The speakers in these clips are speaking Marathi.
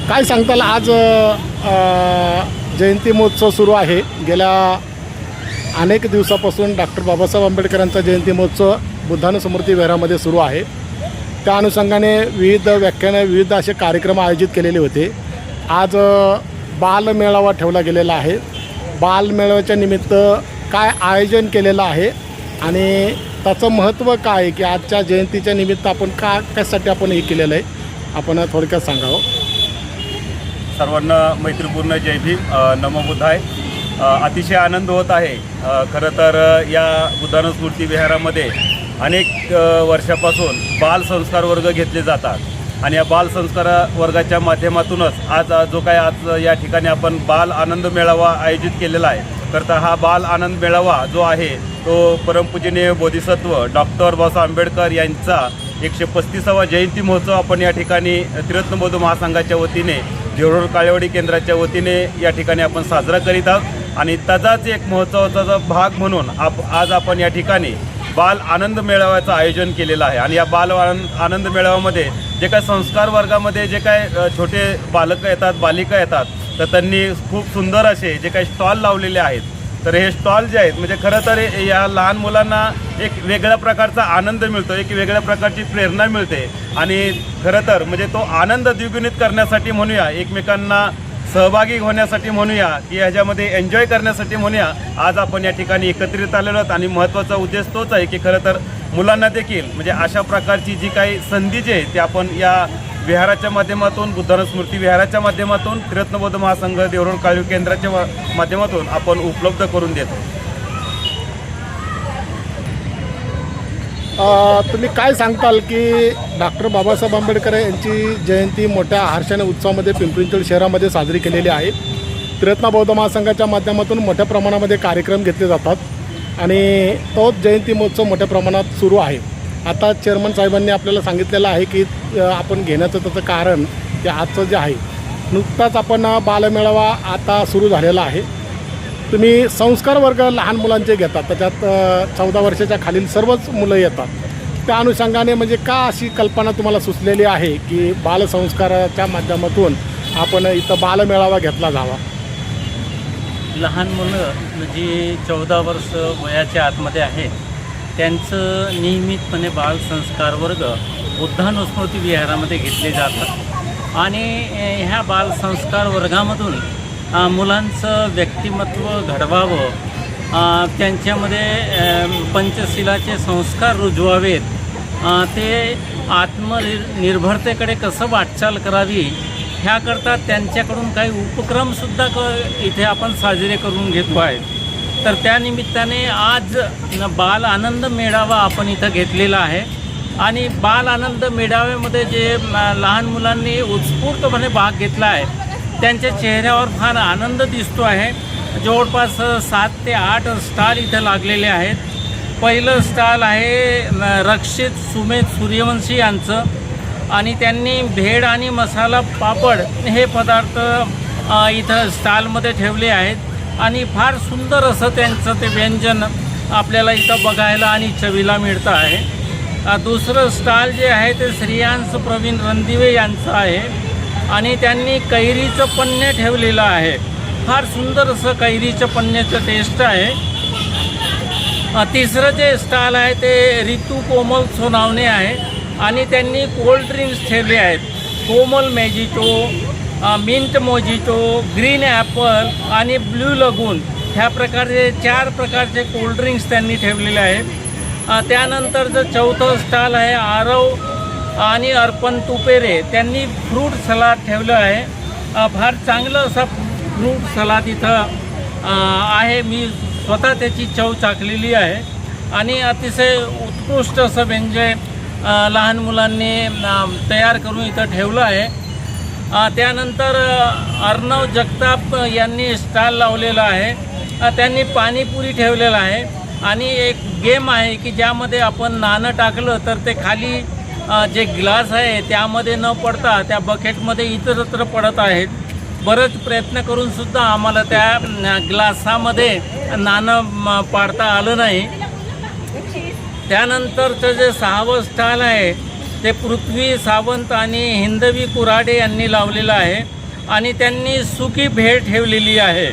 काय सांगताल आज जयंती महोत्सव सुरू आहे। गेल्या अनेक दिवसापासून डॉक्टर बाबासाहेब आंबेडकरांचा जयंती महोत्सव बुद्धानुस्मृती विहारामध्ये सुरू आहे। त्या अनुषंगाने विविध व्याख्याने विविध असे कार्यक्रम आयोजित केलेले होते। आज बालमेळावा ठेवला गेलेला आहे। बालमेळाव्याच्या निमित्त काय आयोजन केलेलं आहे आणि त्याचं महत्त्व काय आहे की आजच्या जयंतीच्या निमित्त आपण कशासाठी आपण हे केलेलं आहे आपण थोडक्यात सांगावं। सर्वांना मैत्रीपूर्ण जय भीम, नमो बुद्धाय। अतिशय आनंद होत आहे। खरं तर या बुद्धानुस्मृती विहारामध्ये अनेक वर्षापासून बाल संस्कार वर्ग घेतले जातात आणि या बाल संस्कार वर्गाच्या माध्यमातूनच आज आज या ठिकाणी आपण बाल आनंद मेळावा आयोजित केलेला आहे। तर हा बाल आनंद मेळावा जो आहे तो परमपूजनीय बोधिसत्व डॉक्टर बाबासाहेब आंबेडकर यांचा 135वा जयंती महोत्सव आपण या ठिकाणी त्रिरत्न बौद्ध महासंघाच्या वतीने देवरुख काळेवाडी केंद्राच्या वतीने या ठिकाणी आपण साजरा करीत आहोत आणि त्याचाच एक महोत्सवाचा भाग म्हणून आज आपण या ठिकाणी बाल आनंद मेळाव्याचं आयोजन केलेलं आहे। आणि या बाल आनंद मेळाव्यामध्ये जे काय संस्कार वर्गामध्ये जे काय छोटे बालकं येतात बालिका येतात तर त्यांनी खूप सुंदर असे जे काही स्टॉल लावलेले आहेत। तर हे स्टॉल जे आहेत म्हणजे खरं तर या लहान मुलांना एक वेगळ्या प्रकारचा आनंद मिळतो, एक वेगळ्या प्रकारची प्रेरणा मिळते आणि खरं तर म्हणजे तो आनंद द्विगुणित करण्यासाठी म्हणूया, एकमेकांना सहभागी होण्यासाठी म्हणूया की ह्याच्यामध्ये एन्जॉय करण्यासाठी म्हणूया आज आपण या ठिकाणी एकत्रित आलेलो आहोत। आणि महत्त्वाचा उद्देश तोच आहे की खरं तर मुलांना देखील म्हणजे अशा प्रकारची जी काही संधी जी आहे ती आपण या विहाराच्या माध्यमातून बुद्धानुस्मृती विहाराच्या माध्यमातून त्रिरत्न बौद्ध महासंघ देवरुख काळेवाडी केंद्राच्या माध्यमातून आपण उपलब्ध करून देतो। तुम्ही काय सांगताल की डॉक्टर बाबासाहेब आंबेडकर यांची जयंती मोठ्या हर्षाने उत्सवामध्ये पिंपरी चिंचवड शहरामध्ये साजरी केलेली आहे। त्रिरत्न बौद्ध महासंघाच्या माध्यमातून मोठ्या प्रमाणामध्ये कार्यक्रम घेतले जातात आणि तोच जयंती महोत्सव मोठ्या प्रमाणात सुरू आहे। आता चेअरमन साहेबांनी आपल्याला सांगितलेलं आहे की आपण घेण्याचं त्याचं कारण ते आजचं जे आहे नुकताच आपण बालमेळावा आता सुरू झालेला आहे। तुम्ही संस्कार वर्ग लहान मुलांचे घेतात, त्याच्यात 14 वर्षाच्या खालील सर्वच मुलं येतात। त्या अनुषंगाने म्हणजे का अशी कल्पना तुम्हाला सुचलेली आहे की बालसंस्काराच्या माध्यमातून आपण इथं बालमेळावा घेतला जावा? लहान मुलं जी 14 वर्ष वयाच्या आतमध्ये आहेत त्यांचं नियमितपणे बालसंस्कार वर्ग बुद्धानुस्मृती विहारामध्ये घेतले जातात आणि ह्या बालसंस्कार वर्गामधून मुलांचं व्यक्तिमत्व घडवावं, त्यांच्यामध्ये पंचशिलाचे संस्कार रुजवावेत, ते आत्मनिर्भरतेकडे कसं वाटचाल करावी ह्याकरता त्यांच्याकडून काही उपक्रमसुद्धा इथे आपण साजरे करून घेतो आहे। तर त्यानिमित्ताने आज बाल आनंद मेळावा आपण इथं घेतलेला आहे आणि बाल आनंद मेळाव्यामध्ये जे लहान मुलांनी उत्स्फूर्तपणे भाग घेतला आहे त्यांच्या चेहऱ्यावर फार आनंद दिसतो आहे। जवळपास 7 ते 8 स्टॉल इथं लागलेले आहेत। पहिलं स्टॉल आहे रक्षित सुमेध सूर्यवंशी यांचं आणि त्यांनी भेळ आणि मसाला पापड हे पदार्थ इथं स्टॉलमध्ये ठेवले आहेत आणि फार सुंदर असं त्यांचं ते व्यंजन आपल्याला इथं बघायला आणि चवीला मिळतं आहे। दुसरं स्टॉल जे आहे ते श्रेयांश प्रवीण रणदिवे यांचं आहे आणि त्यांनी कैरीचं पन्ने ठेवलेलं आहे। फार सुंदर असं कैरीचं पन्न्याचं टेस्ट आहे। तिसरं जे स्टॉल आहे ते ऋतू कोमल सोनावणे आहे आणि त्यांनी कोल्ड ड्रिंक्स ठेवले आहेत, कोमल मॅजिटो, मिंट मोजिटो, ग्रीन ॲपल आणि ब्ल्यू लगून ह्या प्रकारचे 4 प्रकारचे कोल्ड्रिंक्स त्यांनी ठेवलेले आहेत। त्यानंतर जर चौथं स्टॉल आहे आरव आणि अर्पण तुपेरे, त्यांनी फ्रूट सलाद ठेवलं आहे। फार चांगलं असं फ्रूट सलाद इथं आहे, मी स्वतः त्याची चव चाखलेली आहे आणि अतिशय उत्कृष्ट असं व्यंजन लहान मुलांनी तयार करून इथं ठेवलं आहे। त्यानंतर अर्णव जगताप यांनी स्टॉल लावलेला आहे, त्यांनी पाणीपुरी ठेवलेलं आहे आणि एक गेम आहे की ज्यामध्ये आपण नाणं टाकलं तर ते खाली जे ग्लास आहे त्यामध्ये न पडता त्या बकेटमध्ये इतरत्र पडत आहेत। बरेच प्रयत्न करूनसुद्धा आम्हाला त्या ग्लासामध्ये नाणं पाडता आलं नाही। त्यानंतरचं जे 6वं स्टॉल आहे ते पृथ्वी सावंत आणि हिंदवी कुऱ्हाडे यांनी लावलेलं आहे आणि त्यांनी सुकी भेळ ठेवलेली आहे.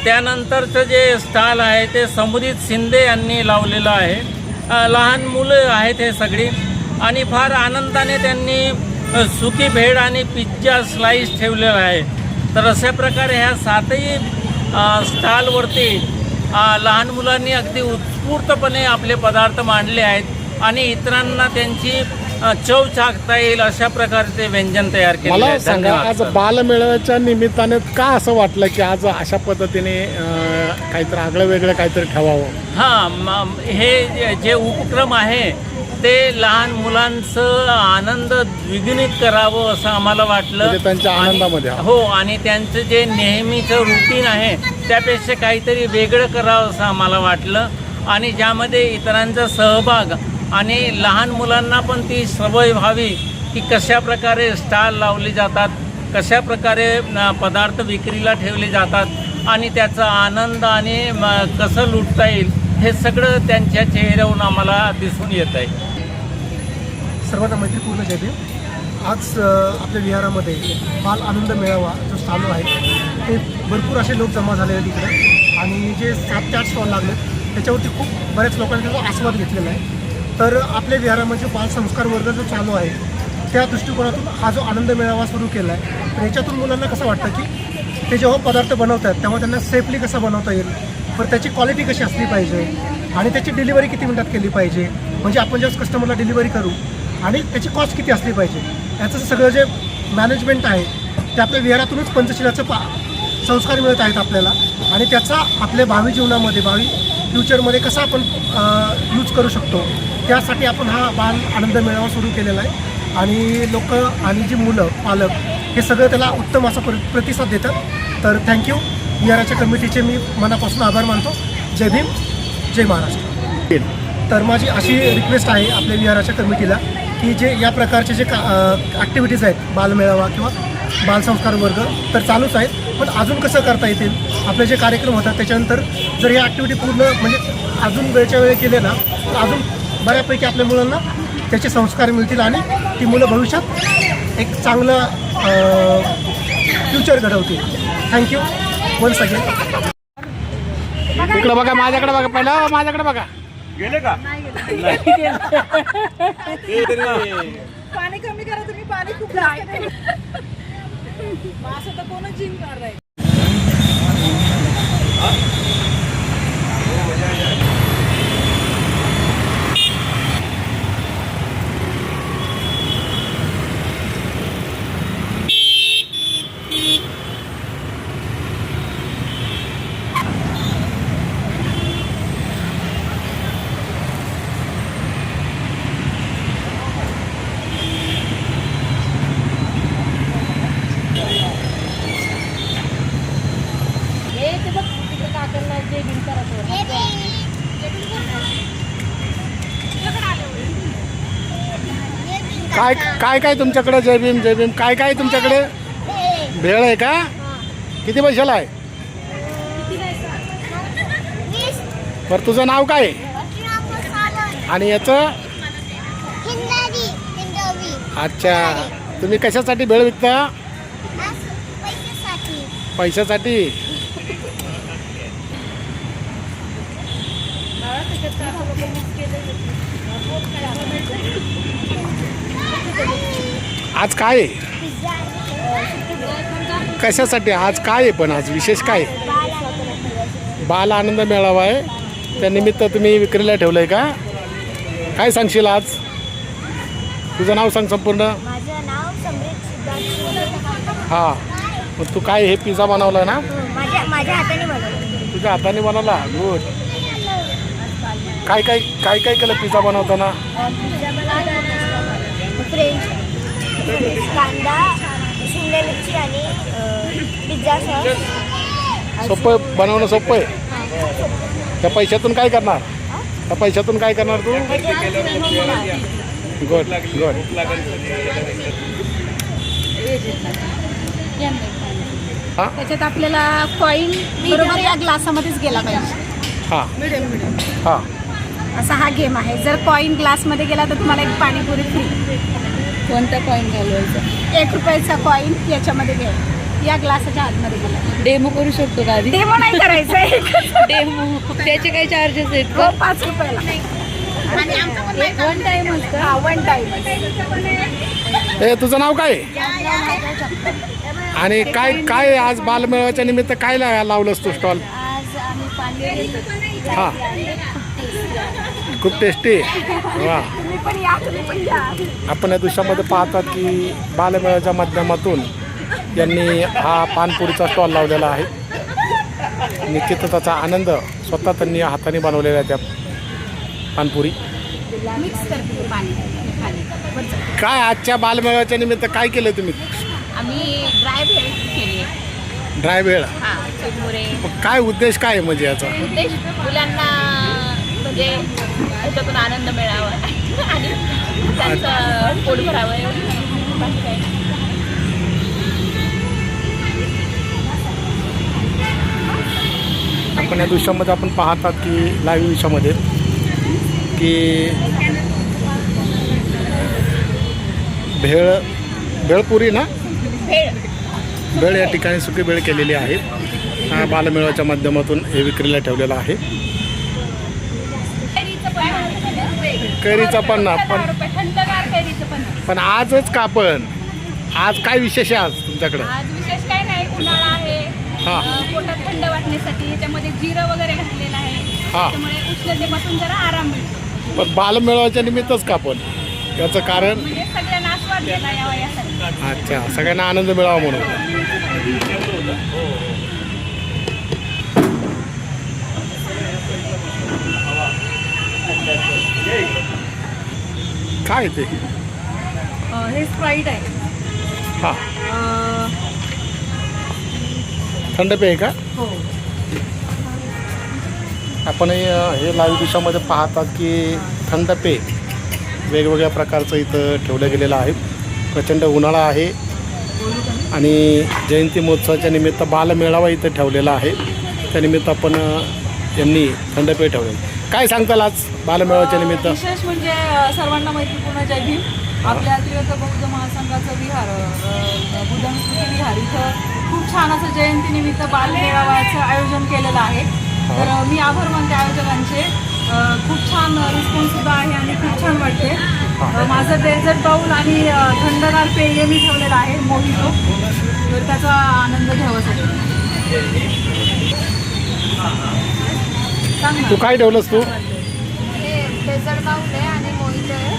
त्यानंतरचं जे स्टॉल आहे ते समुदित शिंदे यांनी लावलेलं आहे. लहान मुलं आहेत हे सगळी आणि फार आनंदाने त्यांनी सुकी भेळ आणि पिझ्झा स्लाईस ठेवलेला आहे. तर अशा प्रकारे ह्या 7ही स्टॉलवरती लहान मुलांनी अगदी उत्स्फूर्तपणे आपले पदार्थ मांडले आहेत आणि इतरांना त्यांची चव चाखता येईल अशा प्रकारे ते व्यंजन तयार केले मला आहे. सांगा, धन्यवाद आज सर. बालमेळाव्याच्या निमित्ताने का असं वाटलं की आज अशा पद्धतीने काहीतरी आगळं वेगळं काहीतरी ठेवावं? हां, हे जे उपक्रम आहे ते लहान मुलांचं आनंद द्विगुणित करावं असं आम्हाला वाटलं. म्हणजे त्यांच्या आनंदामध्ये. हो, आणि त्यांचं जे नेहमीचं रुटीन आहे त्यापेक्षा काहीतरी वेगळं करावं असं आम्हाला वाटलं आणि ज्यामध्ये इतरांचा सहभाग आणि लहान मुलांना पण ती सवय व्हावी की कशा प्रकारे स्टॉल लावले जातात, कशा प्रकारे पदार्थ विक्रीला ठेवले जातात आणि त्याचा आनंद आणि कसं लुटता येईल हे सगळं त्यांच्या चेहऱ्यावरून आम्हाला दिसून येत आहे. सर्वांना मैत्रीपूर्ण जय भीम. आज आपल्या विहारामध्ये बाल आनंद मेळावा जो चालू आहे ते भरपूर असे लोक जमा झाले आहेत तिकडे आणि जे 7 ते 8 स्टॉल लागले त्याच्यावरती खूप बऱ्याच लोकांनी त्याचा आस्वाद घेतलेला आहे. तर आपल्या विहारामध्ये बालसंस्कार वर्ग जो चालू आहे त्या दृष्टिकोनातून हा जो आनंद मेळावा सुरू केला आहे तर याच्यातून मुलांना कसं वाटतं की ते जेव्हा पदार्थ बनवतात तेव्हा त्यांना सेफली कसा बनवता येईल, पण त्याची क्वालिटी कशी असली पाहिजे आणि त्याची डिलिव्हरी किती मिनिटात केली पाहिजे, म्हणजे आपण ज्यावेळेस कस्टमरला डिलिव्हरी करू आणि त्याची कॉस्ट किती असली पाहिजे याचं सगळं जे मॅनेजमेंट आहे ते आपल्या विहारातूनच पंचशिलाचं संस्कार मिळत आहेत आपल्याला आणि त्याचा आपल्या भावी जीवनामध्ये भावी फ्युचरमध्ये कसा आपण यूज करू शकतो त्यासाठी आपण हा बाल आनंद मेळावा सुरू केलेला आहे आणि लोक आणि जी मुलं पालक हे सगळं त्याला उत्तम असा प्रतिसाद देतात. तर थँक्यू. विहाराच्या कमिटीचे मी मनापासून आभार मानतो. जय भीम, जय महाराष्ट्र. तर माझी अशी रिक्वेस्ट आहे आपल्या विहाराच्या कमिटीला की जे या प्रकारचे जे ॲक्टिव्हिटीज आहेत बालमेळावा किंवा बालसंस्कार वर्ग तर चालूच आहेत, पण अजून कसं करता येतील आपले जे कार्यक्रम होतात त्याच्यानंतर जर ह्या ॲक्टिव्हिटी पूर्ण म्हणजे अजून वेळच्या वेळी केले ना तर अजून बऱ्यापैकी आपल्या मुलांना त्याचे संस्कार मिळतील आणि ती मुलं भविष्यात एक चांगलं फ्युचर घडवतील. Thank you once again. इकडे बघा, माझ्याकडे बघा, पहिलं माझ्याकडे बघा. गेले का? पाणी कमी करा तुम्ही, पाणी खूप लागतं. असं तर कोणच जिंकणार नाही. काय काय काय तुमच्याकडे? जय भीम, जय भीम. काय काय तुमच्याकडे? भेळ आहे का? किती पैशाला आहे? बरं, तुझं नाव काय आणि याचं? अच्छा, तुम्ही कशासाठी भेळ विकता? पैशासाठी. आज काय आहे? कशासाठी आज काय आहे? पण आज विशेष काय? बाल आनंद मेळावा आहे, त्यानिमित्त तुम्ही विक्रीला ठेवलं आहे का? काय सांगशील आज? तुझं नाव सांग संपूर्ण. माझं नाव समृद्ध सिद्धार्थ. हां, मग तू काय हे पिझ्झा बनवला ना? माझ्या हाताने बनवलं. तुझ्या हाताने बनवला? गुड. काय काय काय काय केलं पिझ्झा बनवताना? पिझ्झा बनवताना फ्रेंच कांदा, शिमला मिरची आणि पिझ्झा सॉस. सोपं बनवणं सोपं आहे. त्या पैशातून काय करणार? त्या पैशातून काय करणार तू? Good good. हां त्याच्यात आपल्याला कॉईन बरोबर या ग्लासामध्येच गेला पाहिजे. हां हां. असा हा गेम आहे. जर कॉईन ग्लासमध्ये गेला तर तुम्हाला एक पाणीपुरी फ्री. कोणता कॉईन घालवायचा? 1 रुपयाचा कॉईन याच्यामध्ये घ्यायचा. या ग्लासाच्या आतमध्ये गेला. डेमो करू शकतो का आधी? डेमो नाही करायचंय. डेमो त्याचे काही चार्जेस आहेत हो, का? 5 रुपयाला. आणि वन टाइम असतं. हा, वन टाइम. ए तुझं नाव काय आणि काय काय आज बालमेळाव्याच्या निमित्त काय लावलंस तू स्टॉल? आज आम्ही पाणी हां खूप टेस्टी वा. तुम्ही पण या, तुम्ही पण या. आपण या दृश्यामध्ये पाहतात की बालमेळाच्या माध्यमातून यांनी हा पानपुरीचा स्टॉल लावलेला आहे. निश्चितच त्याचा आनंद स्वतः त्यांनी हाताने बनवलेला आहे त्या पानपुरी. मिक्स करते पाणी खाली. काय आजच्या बालमेळाच्या निमित्त काय केलं तुम्ही? आम्ही ड्राय भेळ केली. ड्राय वेळ हां, चिरमुरे. काय उद्देश काय आहे म्हणजे याचा? उद्देश मुलांना म्हणजे त्याच्यातून आनंद मिळावा आणि त्यांचं पोट भरावं एवढं. बाकी काही नाही. आपण या दृश्यामध्ये आपण पाहतात की लाईव्ह दृश्यामध्ये की भेळपुरी ना भेळ या ठिकाणी सुकी भेळ केलेली आहे. बालमेळाच्या माध्यमातून हे विक्रीला ठेवलेलं आहे. कैरीचा पण ना थंडगार कैरीचं पण. पण आजच का पण आज काय विशेष आहे आज तुमच्याकडे? आज विशेष काय नाही, उन्हाळा आहे. हां पोटात थंड वाटण्यासाठी त्यामध्ये जिरं वगैरे घातलेलं आहे. हां त्यामुळे उष्णतेपासून जरा आराम मिळतो. पण बालमेळाच्या निमित्तच का पण याचं कारण? म्हणजे सगळ्यांना आस्वाद देता यावा यासाठी. अच्छा सगळ्यांना आनंद मिळावा म्हणून. काय ते? हे स्प्राईट आहे. हां थंड पेय का? हो. आपण हे लाईव्ह दिशामध्ये पाहतात की थंड पेय वेगवेगळ्या प्रकारचं इथं ठेवलं गेलेलं आहे. प्रचंड उन्हाळा आहे आणि जयंती महोत्सवाच्या निमित्त बालमेळावा इथं ठेवलेला आहे. त्यानिमित्त आपण यांनी थंड पेय ठेवले. काय सांगताल आज बालमेळाव्याच्या निमित्त? विशेष म्हणजे सर्वांना मैत्रीपूर्ण जय भीम. आपल्या त्रिवंत बौद्ध महासंघाचं विहार बुद्धमस्मृती विहार इथं खूप छान असं जयंतीनिमित्त बालमेळाव्याचं आयोजन केलेलं आहे. तर मी आभार मानते आयोजकांचे. खूप छान रिस्पॉन्ससुद्धा आहे आणि खूप छान वाटते. माझं डेझर्ट बाऊल आणि थंडगार पेय मी ठेवलेलं आहे मोहितो. तर त्याचा आनंद घ्यावासाठी. सांग तू ना. काय ठेवलंस तू? डेझर्ट बाउल आहे आणि मोहितो आहे.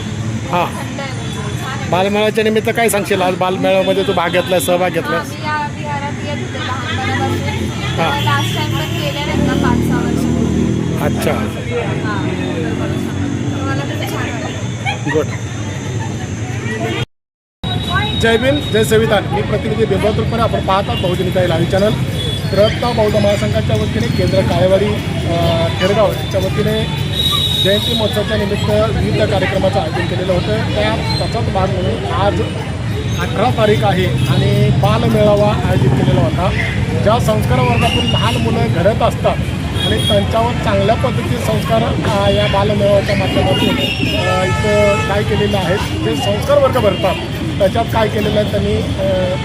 हां थंड आहे म्हणजे छान आहे. बालमेळाच्या निमित्त काय सांगशील? आज बालमेळाव्यामध्ये तू भाग घेतलाय, सहभाग घेतलास? आम्ही या विहारात येत होते लहानपणापासून. हां. लास्ट टाइम पण गेले नाहीत ना 5-6 वर्षापूर्वी. अच्छा मला खूप छान वाटलं. गुड. जय भीम जय संविधान. मी प्रतिनिधी बिंबळ तुलपणे. आपण पाहतात बहुजनिता लाईव्ह चॅनल. रत्ना बौद्ध महासंघाच्या वतीने केंद्र काळेवाडी खेरगाव यांच्या वतीने जयंती महोत्सवाच्या निमित्त विविध कार्यक्रमाचं आयोजन केलेलं होतं. त्याचाच भाग म्हणून आज 18 तारीख आहे आणि बालमेळावा आयोजित केलेला होता. ज्या संस्कार वर्गातून लहान मुलं घडत असतात आणि त्यांच्यावर चांगल्या पद्धतीचे संस्कार या बालमेळाव्याच्या माध्यमातून इथं काय केलेलं आहे जे संस्कार वर्ग भरतात त्याच्यात काय केलेलं आहे त्यांनी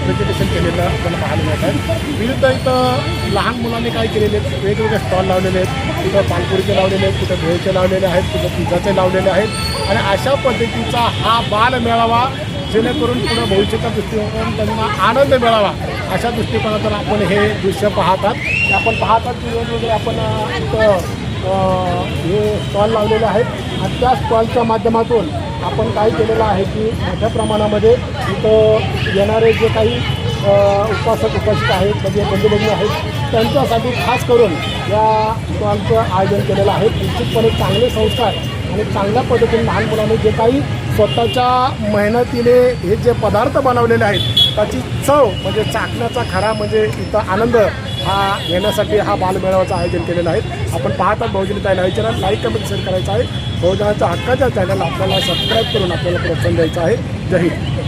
प्रेझेंटेशन केलेलं आपल्याला पाहायला मिळत आहे. विविध इथं लहान मुलांनी काय केलेले आहेत वेगवेगळे स्टॉल लावलेले आहेत. कुठं पानपुरीचे लावलेले आहेत, कुठं भेळचे लावलेले आहेत, कुठं पिझ्झाचे लावलेले आहेत आणि अशा पद्धतीचा हा बालमेळावा जेणेकरून पुढं भविष्याच्या दृष्टिकोनातून त्यांना आनंद मिळावा अशा दृष्टिकोनातून आपण हे दृश्य पाहतात. आपण पाहतात की वेगवेगळे आपण इथं हे स्टॉल लावलेले आहेत आणि त्या स्टॉलच्या माध्यमातून आपण काय केलेलं आहे की मोठ्या प्रमाणामध्ये इथं येणारे जे काही उपासक उपासिका आहेत म्हणजे बंधू आहेत त्यांच्यासाठी खास करून या स्टॉलचं आयोजन केलेलं आहे. निश्चितपणे चांगले संस्कार आणि चांगल्या पद्धतीने लहान मुलांनी जे काही स्वतःच्या मेहनतीने हे जे पदार्थ बनवलेले आहेत त्याची चव म्हणजे चाखण्याचा खरा म्हणजे इथं आनंद हा घेण्यासाठी हा बालमेळाव्याचं आयोजन केलेलं आहे. आपण पाहतात Bahujanita live channel. Like comment share करायचं आहे. बहुजनाच्या हक्काच्या चॅनल आपल्याला सबस्क्राईब करून आपल्याला प्रोत्साहन द्यायचं आहे. जय हिंद.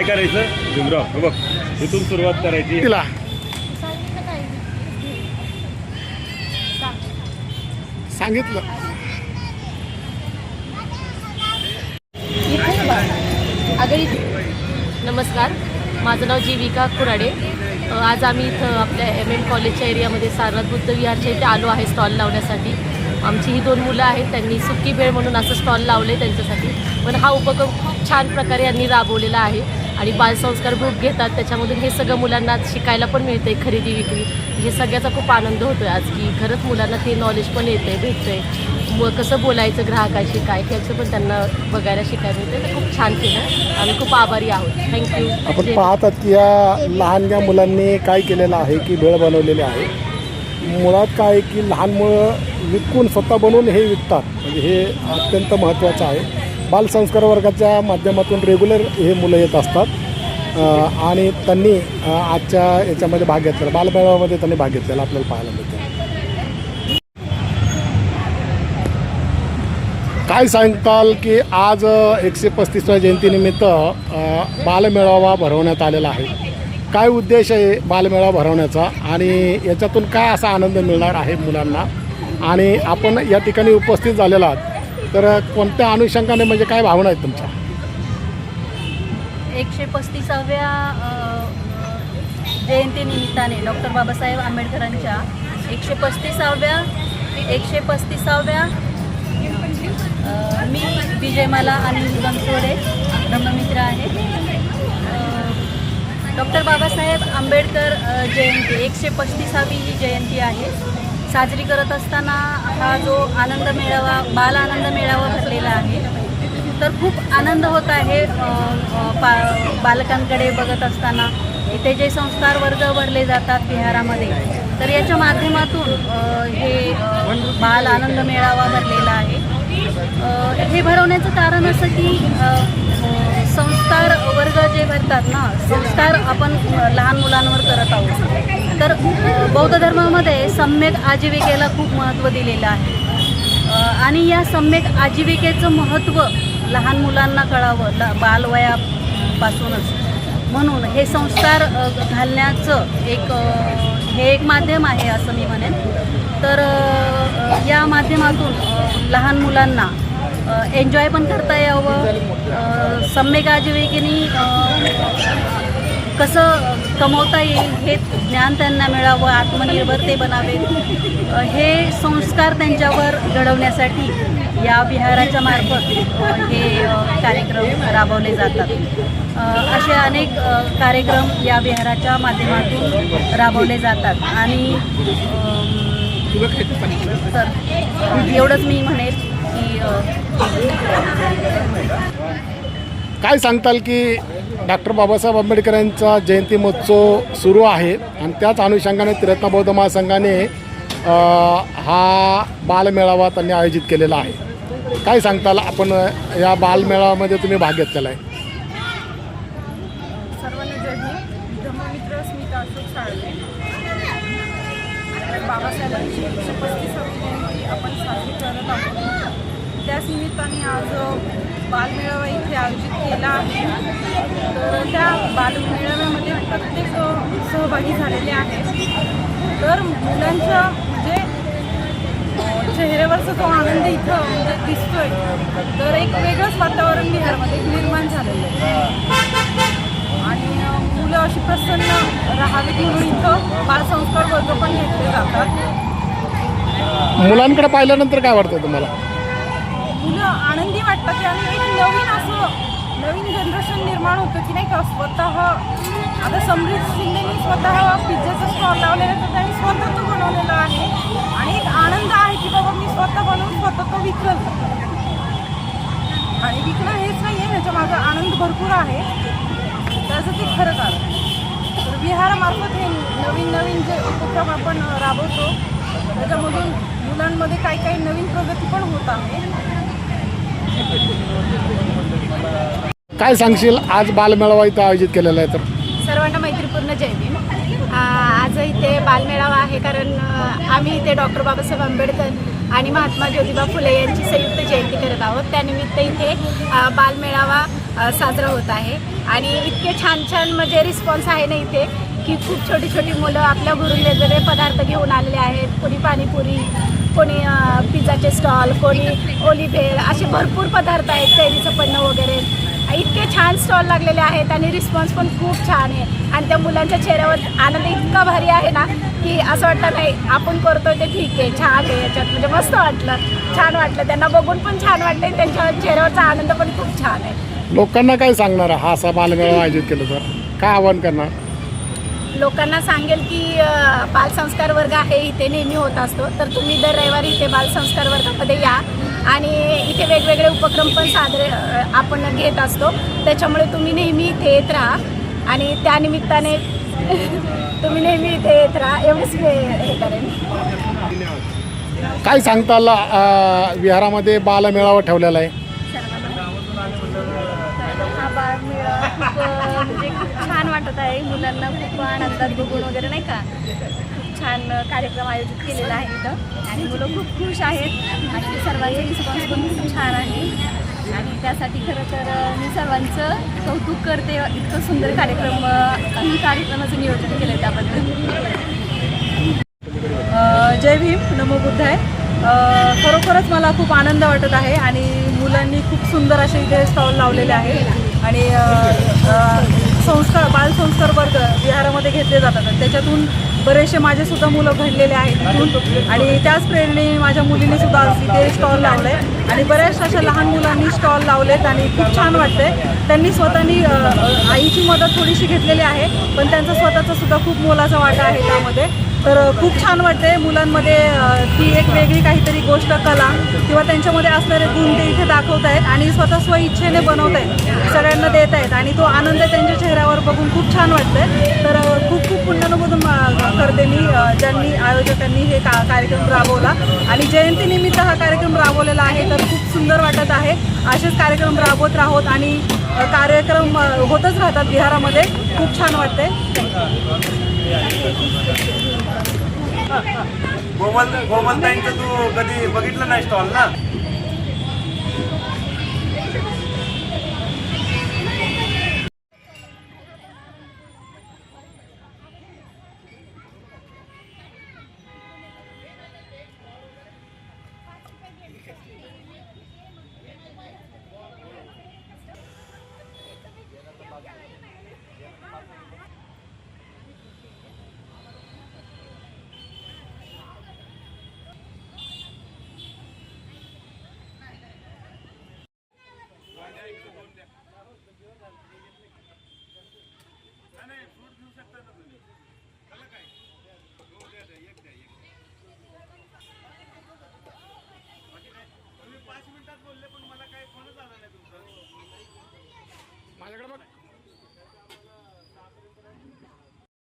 काय करायचं भीमराव हे बघ इथून सुरुवात करायची. तिला सांगितलं. नमस्कार, माझं नाव जीविका कुराडे. आज आम्ही इथं आपल्या MM कॉलेजच्या एरियामध्ये सारनाथ बुद्ध विहारच्या इथे आलो आहे स्टॉल लावण्यासाठी. आमची ही 2 मुलं आहेत, त्यांनी सुकी भेळ म्हणून असं स्टॉल लावले त्यांच्यासाठी. पण हा उपक्रम खूप छान प्रकारे यांनी राबवलेला आहे आणि बालसंस्कार ग्रुप घेतात, त्याच्यामधून हे सगळं मुलांना शिकायला पण मिळतं आहे, खरेदी विक्री. हे सगळ्याचा खूप आनंद होतो आहे आज, की खरंच मुलांना ते नॉलेज पण येतं आहे, भेटतं आहे. कसं बोलायचं ग्राहकाशी काय ह्याचं पण त्यांना बघायला शिकायला मिळतं. तर खूप छान केलं, आम्ही खूप आभारी आहोत. थँक्यू. आपण पाहतात की या लहानग्या मुलांनी काय केलेलं आहे की भेळ बनवलेली आहे. मुळात काय आहे की लहान मुलं विकून स्वतः बनवून हे विकतात, म्हणजे हे अत्यंत महत्त्वाचं आहे. बालसंस्कार वर्गाच्या माध्यमातून रेग्युलर हे मुलं येत असतात आणि त्यांनी आजच्या याच्यामध्ये भाग घेतलेला, बालमेळाव्यामध्ये त्यांनी भाग घेतलेला आपल्याला पाहायला मिळतं. काय सांगताल की आज 135व्या जयंतीनिमित्त बालमेळावा भरवण्यात आलेला आहे. काय उद्देश आहे बालमेळावा भरवण्याचा आणि याच्यातून काय असा आनंद मिळणार आहे मुलांना, आणि आपण या ठिकाणी उपस्थित झालेला आहात तर कोणत्या अनुषंगाने, म्हणजे काय भावना आहेत तुमच्या? 135व्या जयंतीनिमित्ताने डॉक्टर बाबासाहेब आंबेडकरांच्या 135व्या मी विजयमाला आणि बनसोडे ब्रह्ममित्र आहे. डॉक्टर बाबासाहेब आंबेडकर जयंती 135वी ही जयंती आहे. साजरी करत असताना हा जो आनंद मेळावा, बाल आनंद मेळावा भरलेला आहे, तर खूप आनंद होत आहे. बालकांकडे बघत असताना इथे जे संस्कार वर्ग भरले जातात विहारामध्ये, तर याच्या माध्यमातून हे बाल आनंद मेळावा भरलेला आहे. हे भरवण्याचं कारण असं की संस्कार वर्ग जे भरतात ना, संस्कार आपण लहान मुलांवर करत आहोत. तर बौद्ध धर्मामध्ये सम्यक आजीविकेला खूप महत्त्व दिलेलं आहे आणि या सम्यक आजीविकेचं महत्त्व लहान मुलांना कळावं बालवयापासूनच, म्हणून हे संस्कार घालण्याचं हे एक माध्यम आहे असं मी म्हणेन. तर या माध्यमातून लहान मुलांना एन्जॉय पण करता यावं, सम्यक आजीविकेने कसं कमवता येईल हे ज्ञान त्यांना मिळावं, आत्मनिर्भर ते बनावेत, हे संस्कार त्यांच्यावर घडवण्यासाठी या विहाराच्या मार्फत हे कार्यक्रम राबवले जातात. असे अनेक कार्यक्रम या विहाराच्या माध्यमातून राबवले जातात आणि तर एवढंच मी म्हणेन की काय सांगताल की डॉक्टर बाबासाहेब आंबेडकरांचा जयंती महोत्सव सुरू आहे आणि त्याच अनुषंगाने त्रिरत्न बौद्ध महासंघाने हा बालमेळावा त्यांनी आयोजित केलेला आहे. काय सांगताल, आपण या बालमेळाव्यामध्ये तुम्ही भाग घेतलेला आहे? सर्वांना जय भीम. धर्ममित्र स्मिता अशोक साळवे. बाबासाहेबांची 135वी जयंती आपण साजरी करत आहोत. त्याच निमित्ताने आज बालमेळावा इथे आयोजित केला आहे. तर त्या बालमेळाव्यामध्ये प्रत्येक सहभागी झालेले आहेत. तर मुलांच्या म्हणजे चेहऱ्यावरचा जो आनंद इथं म्हणजे दिसतोय, तर एक वेगळंच वातावरण बिहारमध्ये निर्माण झालेलं आहे आणि मुलं अशी प्रसन्न राहावीत म्हणून इथं बालसंस्कार वर्ग पण घेतले जातात. मुलांकडे पाहिल्यानंतर काय वाटतं तुम्हाला? मुलं आनंदी वाटतात आणि एक नवीन जनरेशन निर्माण होतं की नाही का. स्वतः आता समृद्ध शिंदेनी स्वतः पिझ्झाचा स्टॉल लावलेला, तर त्यांनी स्वतः तो बनवलेला आहे आणि एक आनंद आहे की बाबा मी स्वतः बनवून स्वतः तो विकलं आणि विकणं हेच नाही आहे, ह्याच्या माझा आनंद भरपूर आहे. त्याचं ते खरं कारण. तर विहारामार्फत हे नवीन जे उपक्रम आपण राबवतो त्याच्यामधून मुलांमध्ये काही नवीन प्रगती पण होत आहे. काय सांगशील, आज बालमेळावा इथं आयोजित केलेला आहे? तर सर्वांना मैत्रीपूर्ण जय भीम. आज इथे बालमेळावा आहे कारण आम्ही इथे डॉक्टर बाबासाहेब आंबेडकर आणि महात्मा ज्योतिबा फुले यांची संयुक्त जयंती करत आहोत. त्यानिमित्त इथे बालमेळावा साजरा होत आहे आणि इतके छान छान म्हणजे रिस्पॉन्स आहे ना इथे की खूप छोटी छोटी मुलं आपल्या घरून वेगवेगळे पदार्थ घेऊन आलेले आहेत. कोणी पाणीपुरी, कोणी पिझ्झाचे स्टॉल, कोणी ओली भेळ, असे भरपूर पदार्थ आहेत, कैरीचं पन्नं वगैरे. इतके छान स्टॉल लागलेले आहेत आणि रिस्पॉन्स पण खूप छान आहे आणि त्या मुलांच्या चेहऱ्यावर आनंद इतका भारी आहे ना की असं वाटतं नाही आपण करतोय ते ठीक आहे, छान आहे याच्यात, म्हणजे मस्त वाटलं, छान वाटलं. त्यांना बघून पण छान वाटलं, त्यांच्या चेहऱ्यावरचा आनंद पण खूप छान आहे. लोकांना काय सांगणार हा असा बालमेळावा आयोजित केलं तर काय आवाहन करणार? लोकांना सांगेल की बालसंस्कार वर्ग आहे इथे नेहमी होत असतो, तर तुम्ही दर रविवारी इथे बालसंस्कार वर्गामध्ये या आणि इथे वेगवेगळे उपक्रम पण आपण घेत असतो. त्याच्यामुळे तुम्ही नेहमी इथे येत राहा आणि त्यानिमित्ताने तुम्ही नेहमी इथे येत राहा एवढंच मी हे करेन. काय सांगता विहारामध्ये बालमेळावा ठेवलेला आहे? हा बालमेळावा म्हणजे खूप छान वाटत आहे. मुलांना खूप आनंदात बघून वगैरे नाही का, खूप छान कार्यक्रम आयोजित केलेला आहे इथं आणि मुलं खूप खुश आहेत आणि सर्वांचे रिस्पॉन्स पण खूप छान आहे आणि त्यासाठी खरं तर मी सर्वांचं कौतुक करते. इतकं सुंदर कार्यक्रमाचं नियोजन केलं आहे त्याबद्दल. जय भीम, नमो बुद्धाय. खरोखरच मला खूप आनंद वाटत आहे आणि मुलांनी खूप सुंदर असे इथे स्टॉल लावलेले आहे आणि बालसंस्कार वर्ग विहारामध्ये घेतले जातात. त्याच्यातून बरेचसे माझेसुद्धा मुलं घडलेले आहेत तिथून आणि त्याच प्रेरणेने माझ्या मुलीने सुद्धा इथे स्टॉल लावलं आहे आणि बऱ्याच अशा लहान मुलांनी स्टॉल लावलेत आणि खूप छान वाटतंय. त्यांनी स्वतःनी आईची मदत थोडीशी घेतलेली आहे पण त्यांचा स्वतःचा सुद्धा खूप मोलाचा वाटा आहे त्यामध्ये. तर खूप छान वाटते मुलांमध्ये ती एक वेगळी काहीतरी गोष्ट, कला किंवा त्यांच्यामध्ये असणारे गुण ते इथे दाखवत आहेत आणि स्वतः स्वइच्छेने बनवत आहेत, सगळ्यांना देत आहेत आणि तो आनंद त्यांच्या चेहऱ्यावर बघून खूप छान वाटतंय. तर खूप खूप पुण्यनमोदन करते मी ज्यांनी आयोजकांनी हे कार्यक्रम राबवला आणि जयंतीनिमित्त हा कार्यक्रम राबवलेला आहे. तर खूप सुंदर वाटत आहे. असेच कार्यक्रम राबवत राहोत आणि कार्यक्रम होतच राहतात विहारामध्ये. खूप छान वाटते. गोमलताईंचं तू कधी बघितलं नाही स्टॉल ना?